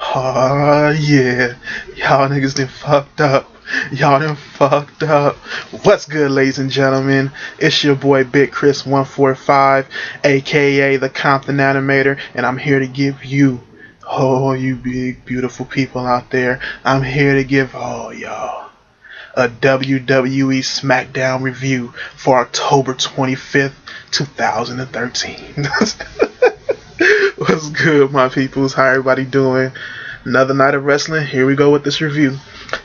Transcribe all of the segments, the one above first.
Oh yeah, y'all niggas done fucked up. Y'all done fucked up. What's good, ladies and gentlemen? It's your boy Big Chris 145, aka the Compton Animator, and I'm here to give you, oh you big beautiful people out there, I'm here to give all y'all a WWE Smackdown review for October 25th, 2013. What's good, my peoples? How everybody doing? Another night of wrestling. Here we go with this review.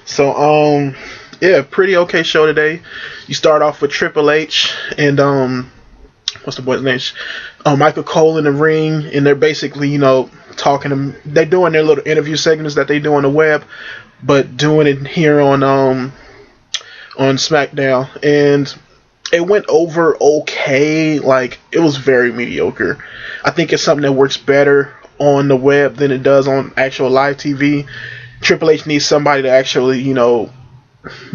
So, yeah, pretty okay show today. You start off with Triple H and what's the boy's name? Michael Cole in the ring, and they're basically, talking to. They're doing their little interview segments that they do on the web, but doing it here on SmackDown, and it went over okay. Like, it was very mediocre. I think it's something that works better on the web than it does on actual live TV. Triple H needs somebody to actually,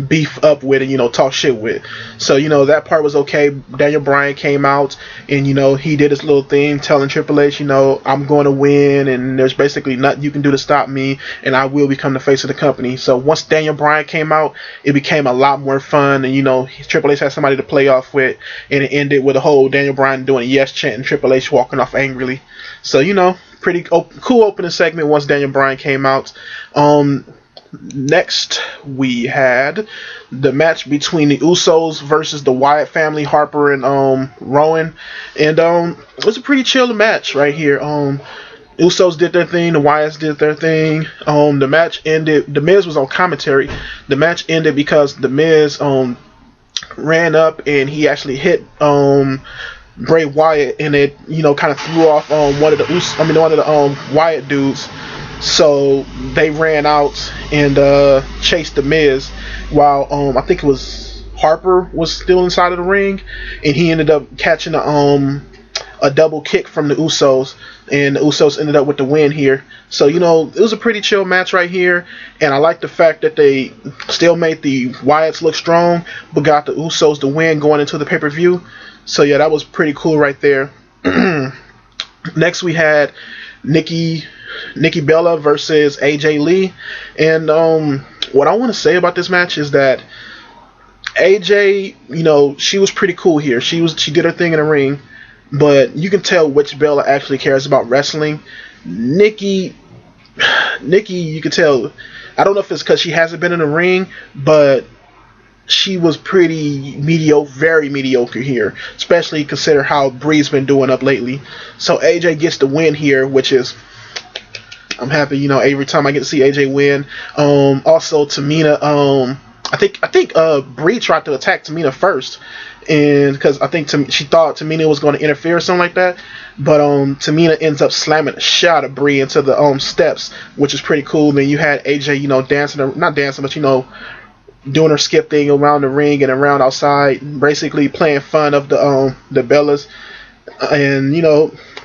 beef up with and, talk shit with. So, that part was okay. Daniel Bryan came out and, he did his little thing telling Triple H, I'm going to win and there's basically nothing you can do to stop me and I will become the face of the company. So once Daniel Bryan came out, it became a lot more fun and, Triple H had somebody to play off with, and it ended with a whole Daniel Bryan doing a yes chant and Triple H walking off angrily. So, pretty cool opening segment once Daniel Bryan came out. Next, we had the match between the Usos versus the Wyatt family, Harper and Rowan, and it was a pretty chill match right here. Usos did their thing, the Wyatts did their thing. The match ended. The Miz was on commentary. The match ended because the Miz ran up and he actually hit Bray Wyatt, and it kind of threw off one of the Wyatt dudes. So they ran out and chased the Miz, while I think it was Harper was still inside of the ring, and he ended up catching a double kick from the Usos, and the Usos ended up with the win here. So it was a pretty chill match right here, and I like the fact that they still made the Wyatts look strong, but got the Usos the win going into the pay-per-view. So yeah, that was pretty cool right there. Next we had Nikki Bella versus AJ Lee, and what I want to say about this match is that AJ, she was pretty cool here. She did her thing in the ring, but you can tell which Bella actually cares about wrestling. Nikki, you can tell. I don't know if it's because she hasn't been in the ring, but she was pretty mediocre, very mediocre here, especially consider how Bree's been doing up lately. So AJ gets the win here, which is, I'm happy, every time I get to see AJ win. Also Tamina, I think Bree tried to attack Tamina first, and because I think she thought Tamina was going to interfere or something like that, but Tamina ends up slamming a shot of Bree into the steps, which is pretty cool. Then you had AJ, dancing, not dancing, but doing her skip thing around the ring and around outside, basically playing fun of the Bellas, and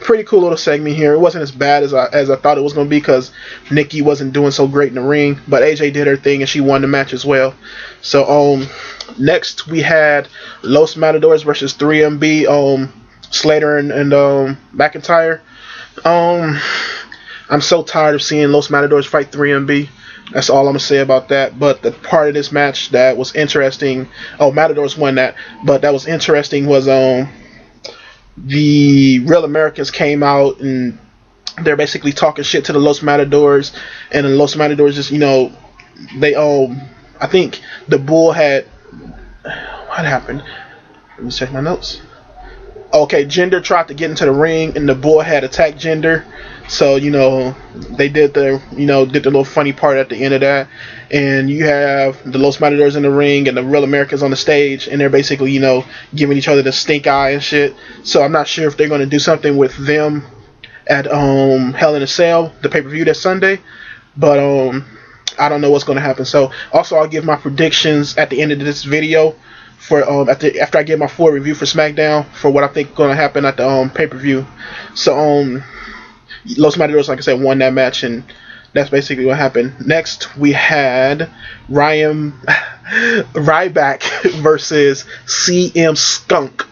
pretty cool little segment here. It wasn't as bad as I thought it was going to be, because Nikki wasn't doing so great in the ring, but AJ did her thing and she won the match as well. So next we had Los Matadors versus 3MB, Slater and McIntyre. I'm so tired of seeing Los Matadors fight 3MB. That's all I'm going to say about that. But the part of this match that was interesting, Matadors won that, but that was interesting was the Real Americans came out and they're basically talking shit to the Los Matadors, and the Los Matadors just, they I think the Bull had, what happened? Let me check my notes. Okay, Jinder tried to get into the ring and the Bull had attacked Jinder. So, they did the little funny part at the end of that. And you have the Los Matadors in the ring and the Real Americans on the stage, and they're basically, giving each other the stink eye and shit. So I'm not sure if they're going to do something with them at Hell in a Cell, the pay-per-view this Sunday. But I don't know what's going to happen. So also I'll give my predictions at the end of this video for after I give my full review for SmackDown for what I think is going to happen at the pay-per-view. So Los Matadors, like I said, won that match, and that's basically what happened. Next, we had Ryback versus CM Skunk.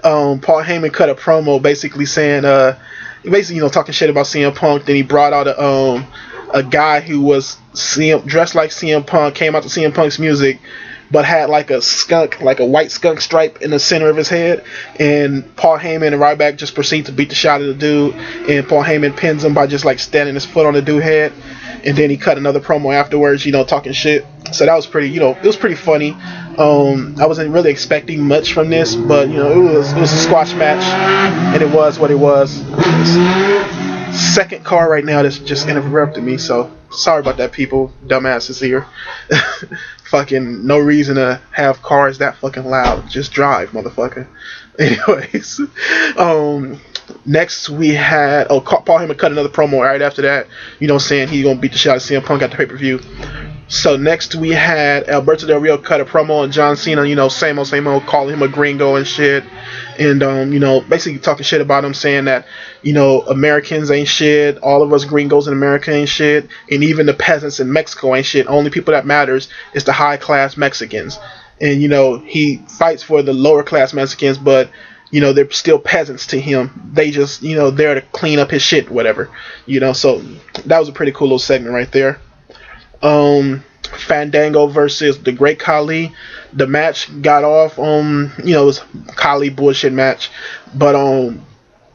Paul Heyman cut a promo basically saying, talking shit about CM Punk. Then he brought out a guy who was dressed like CM Punk, came out to CM Punk's music, but had like a skunk, like a white skunk stripe in the center of his head. And Paul Heyman and Ryback just proceed to beat the shot of the dude, and Paul Heyman pins him by just like standing his foot on the dude's head. And then he cut another promo afterwards, talking shit. So that was pretty, it was pretty funny. I wasn't really expecting much from this, but it was a squash match, and it was what it was. Second car right now that's just interrupted me, so sorry about that, people. Dumbasses here. Fucking no reason to have cars that fucking loud. Just drive, motherfucker. Anyways, next we had Paul Heyman cut another promo right after that. Saying he's gonna beat the shit out of CM Punk at the pay-per-view. So next we had Alberto Del Rio cut a promo on John Cena. Same old, calling him a gringo and shit, and basically talking shit about him, saying that Americans ain't shit, all of us gringos in America ain't shit, and even the peasants in Mexico ain't shit. Only people that matters is the high class Mexicans. And he fights for the lower class Mexicans, but they're still peasants to him. They just there to clean up his shit, whatever. So that was a pretty cool little segment right there. Fandango versus the Great Khali. The match got off it was Khali bullshit match, but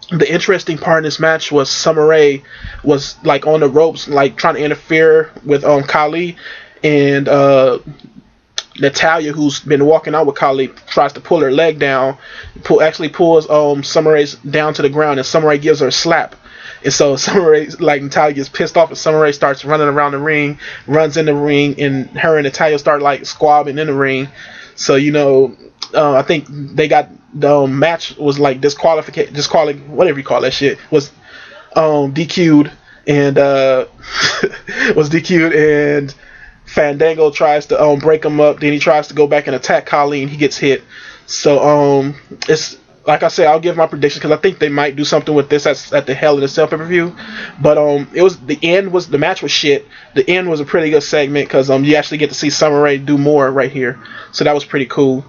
the interesting part in this match was Summer Rae was like on the ropes, like trying to interfere with Khali, and Natalya, who's been walking out with Khali, tries to pull her leg down, pulls Summer Rae down to the ground, and Summer Rae gives her a slap. And so Summer Rae, Natalya gets pissed off, and Summer Rae starts running around the ring, runs in the ring, and her and Natalya start like squabbling in the ring. So I think they got the match was like whatever you call that shit, was DQ'd, and was DQ'd, and Fandango tries to break him up. Then he tries to go back and attack Khali, and he gets hit. So it's like I said, I'll give my prediction because I think they might do something with this at the Hell in a Cell pay-per-view. But the match was shit. The end was a pretty good segment because you actually get to see Summer Rae do more right here. So that was pretty cool.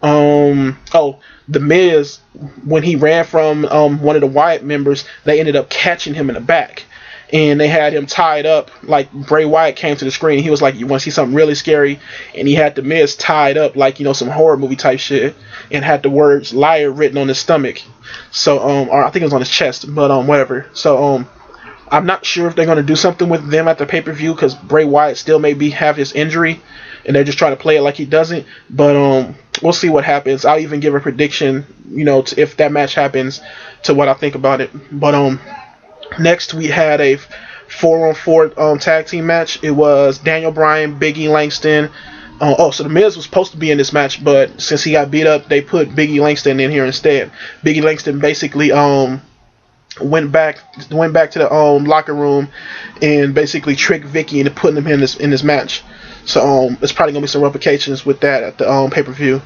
The Miz, when he ran from one of the Wyatt members, they ended up catching him in the back. And they had him tied up, like Bray Wyatt came to the screen. He was like, "You want to see something really scary?" And he had the Miz tied up like some horror movie type shit, and had the words "liar" written on his stomach. So or I think it was on his chest, but whatever. So I'm not sure if they're gonna do something with them at the pay-per-view because Bray Wyatt still maybe have his injury, and they're just trying to play it like he doesn't. But we'll see what happens. I'll even give a prediction, if that match happens, to what I think about it. But next, we had a 4-on-4 tag team match. It was Daniel Bryan, Big E Langston. So the Miz was supposed to be in this match, but since he got beat up, they put Big E Langston in here instead. Big E Langston basically went back to the locker room and basically tricked Vicky into putting him in this match. So there's probably gonna be some replications with that at the pay-per-view.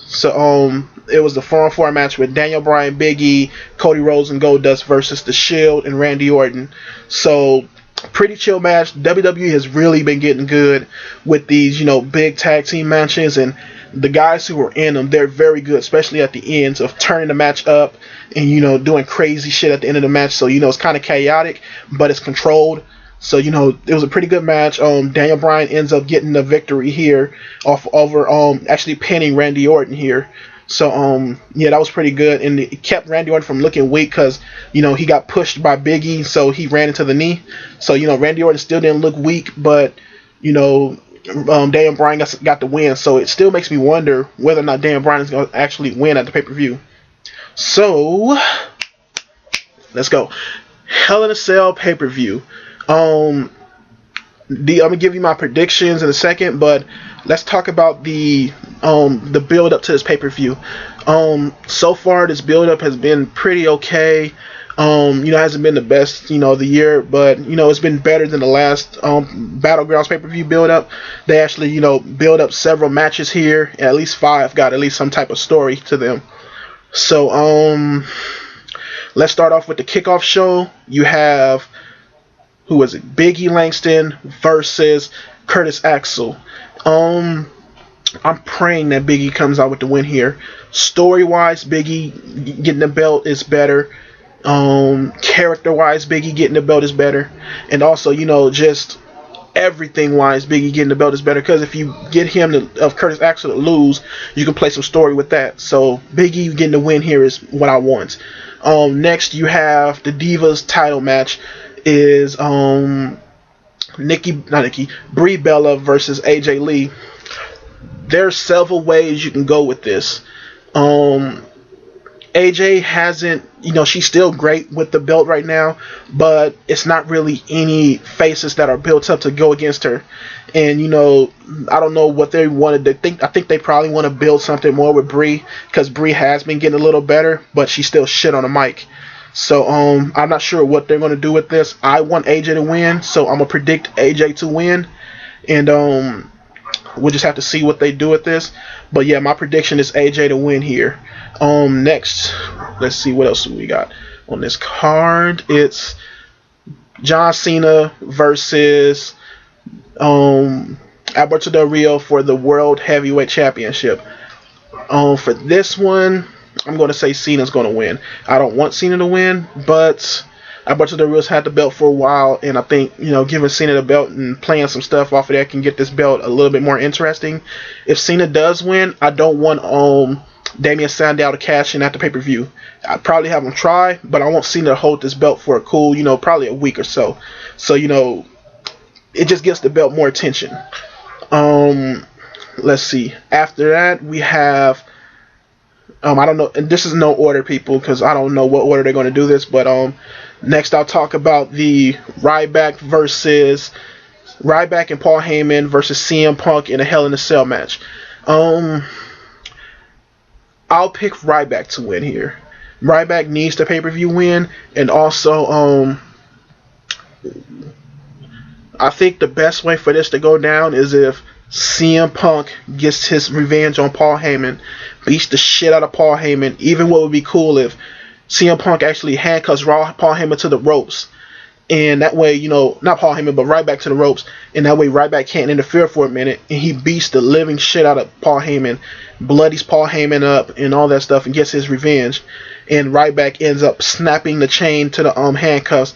So it was the 4-on-4 match with Daniel Bryan, Big E, Cody Rhodes, and Goldust versus The Shield and Randy Orton. So pretty chill match. WWE has really been getting good with these, big tag team matches, and the guys who are in them, they're very good, especially at the ends of turning the match up and doing crazy shit at the end of the match. So it's kind of chaotic, but it's controlled. So it was a pretty good match. Daniel Bryan ends up getting the victory here over actually pinning Randy Orton here. So that was pretty good, and it kept Randy Orton from looking weak because he got pushed by Big E, so he ran into the knee. So Randy Orton still didn't look weak, but Daniel Bryan got the win. So it still makes me wonder whether or not Daniel Bryan is going to actually win at the pay-per-view. So let's go. Hell in a Cell pay-per-view. I'm gonna give you my predictions in a second, but let's talk about the build up to this pay-per-view. So far this build up has been pretty okay. It hasn't been the best, of the year, but it's been better than the last Battlegrounds pay-per-view build up. They actually, build up several matches here, and at least 5 got at least some type of story to them. So let's start off with the kickoff show. You have Big E Langston versus Curtis Axel. I'm praying that Big E comes out with the win here. Story-wise, Big E getting the belt is better. Character wise, Biggie getting the belt is better, and also just everything wise, Biggie getting the belt is better, because if you get him of Curtis Axel to lose, you can play some story with that. So Biggie getting the win here is what I want. Next you have the Divas title match is Brie Bella versus AJ Lee. There's several ways you can go with this. AJ hasn't, she's still great with the belt right now, but it's not really any faces that are built up to go against her. And, I don't know what they wanted to think. I think they probably want to build something more with Brie, because Brie has been getting a little better, but she's still shit on the mic. So, I'm not sure what they're going to do with this. I want AJ to win, so I'm going to predict AJ to win. And, we'll just have to see what they do with this. But yeah, my prediction is AJ to win here. Next, let's see what else we got on this card. It's John Cena versus Alberto Del Rio for the World Heavyweight Championship. For this one, I'm going to say Cena's going to win. I don't want Cena to win, but Alberto Del Rio's had the belt for a while, and I think, giving Cena the belt and playing some stuff off of that can get this belt a little bit more interesting. If Cena does win, I don't want Damian Sandow to cash in at the pay-per-view. I'd probably have him try, but I want Cena to hold this belt for a cool, probably a week or so. So, it just gives the belt more attention. Let's see. After that, we have... I don't know, and this is no order, people, because I don't know what order they're going to do this, but next I'll talk about the Ryback and Paul Heyman versus CM Punk in a Hell in a Cell match. I'll pick Ryback to win here. Ryback needs the pay-per-view win, and also I think the best way for this to go down is if CM Punk gets his revenge on Paul Heyman, beats the shit out of Paul Heyman. Even what would be cool if CM Punk actually handcuffs Paul Heyman to the ropes, and that way, not Paul Heyman, but Ryback to the ropes, and that way Ryback can't interfere for a minute, and he beats the living shit out of Paul Heyman, bloodies Paul Heyman up, and all that stuff, and gets his revenge. And Ryback ends up snapping the chain to the handcuffs,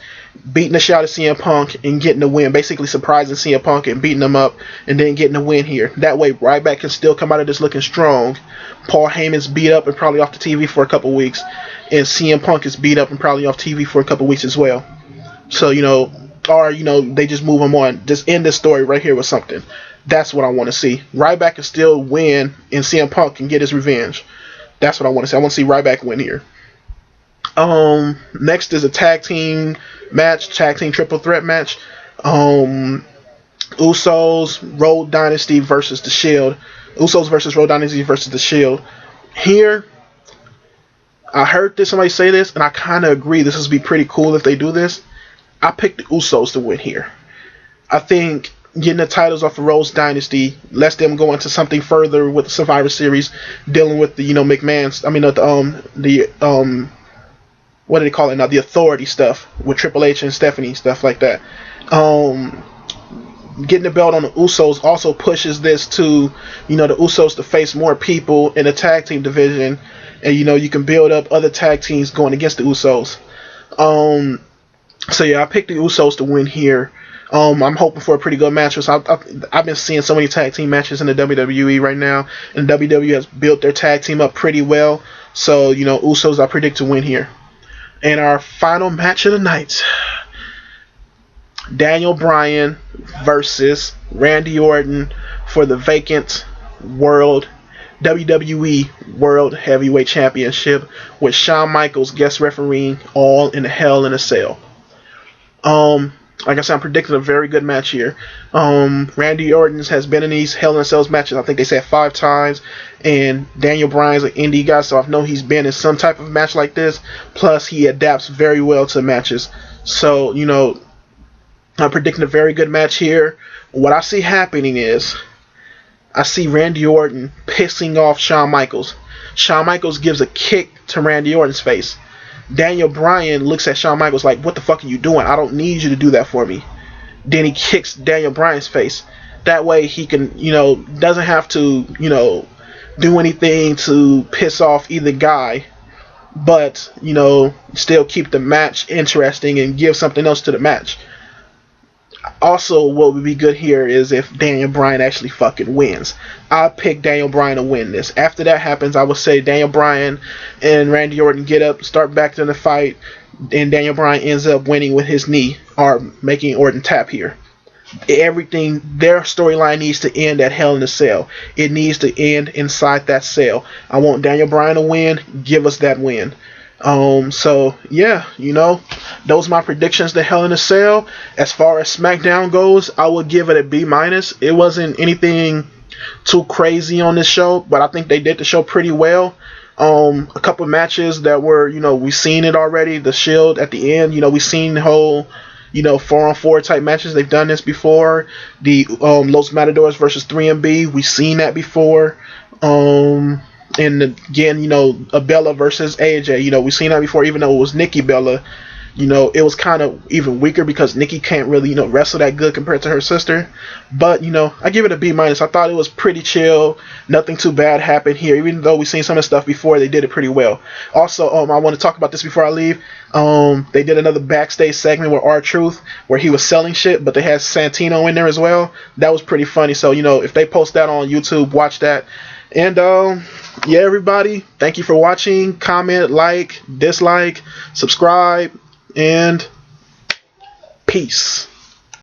beating the shit out of CM Punk, and getting the win. Basically surprising CM Punk and beating him up, and then getting the win here. That way, Ryback can still come out of this looking strong. Paul Heyman's beat up and probably off the TV for a couple weeks, and CM Punk is beat up and probably off TV for a couple weeks as well. So, they just move him on. Just end this story right here with something. That's what I want to see. Ryback can still win, and CM Punk can get his revenge. That's what I want to see. I want to see Ryback win here. Next is a tag team triple threat match. Usos, Road Dynasty versus The Shield. Usos versus Road Dynasty versus The Shield. Here, I heard somebody say this, and I kind of agree. This would be pretty cool if they do this. I picked the Usos to win here. I think getting the titles off of Road Dynasty lets them go into something further with the Survivor Series, dealing with the what do they call it now? The Authority stuff with Triple H and Stephanie, stuff like that. Getting the belt on the Usos also pushes this to, the Usos to face more people in the tag team division, and you can build up other tag teams going against the Usos. So yeah, I picked the Usos to win here. I'm hoping for a pretty good match. I've been seeing so many tag team matches in the WWE right now, and WWE has built their tag team up pretty well. So Usos I predict to win here. And our final match of the night, Daniel Bryan versus Randy Orton for the vacant WWE World Heavyweight Championship, with Shawn Michaels guest refereeing, all in a Hell in a Cell. Like I said, I'm predicting a very good match here. Randy Orton has been in these Hell in a Cells matches, I think they said 5 times. And Daniel Bryan's an indie guy, so I know he's been in some type of match like this. Plus, he adapts very well to matches. So, I'm predicting a very good match here. What I see happening is, I see Randy Orton pissing off Shawn Michaels. Shawn Michaels gives a kick to Randy Orton's face. Daniel Bryan looks at Shawn Michaels like, what the fuck are you doing? I don't need you to do that for me. Then he kicks Daniel Bryan's face. That way he can, doesn't have to, do anything to piss off either guy. but you know, still keep the match interesting and give something else to the match. Also, what would be good here is if Daniel Bryan actually fucking wins. I pick Daniel Bryan to win this. After that happens, I would say Daniel Bryan and Randy Orton get up, start back in the fight, and Daniel Bryan ends up winning with his knee or making Orton tap here. Everything, their storyline needs to end at Hell in a Cell. It needs to end inside that cell. I want Daniel Bryan to win. Give us that win. So yeah, you know, those are my predictions to Hell in a Cell. As far as SmackDown goes, I would give it a B-. It wasn't anything too crazy on this show, but I think they did the show pretty well. A couple matches that were, you know, we've seen it already. The Shield at the end, you know, we've seen the whole, you know, 4-on-4 type matches. They've done this before. The Los Matadors versus 3MB, we've seen that before. And again, you know, a Bella versus AJ, you know, we've seen that before. Even though it was Nikki Bella, you know, it was kind of even weaker because Nikki can't really, you know, wrestle that good compared to her sister. But, you know, I give it a B-. I thought it was pretty chill. Nothing too bad happened here. Even though we've seen some of the stuff before, they did it pretty well. Also, I want to talk about this before I leave. They did another backstage segment with R-Truth where he was selling shit, but they had Santino in there as well. That was pretty funny. So, you know, if they post that on YouTube, watch that. And yeah, everybody, thank you for watching. Comment, like, dislike, subscribe, and peace.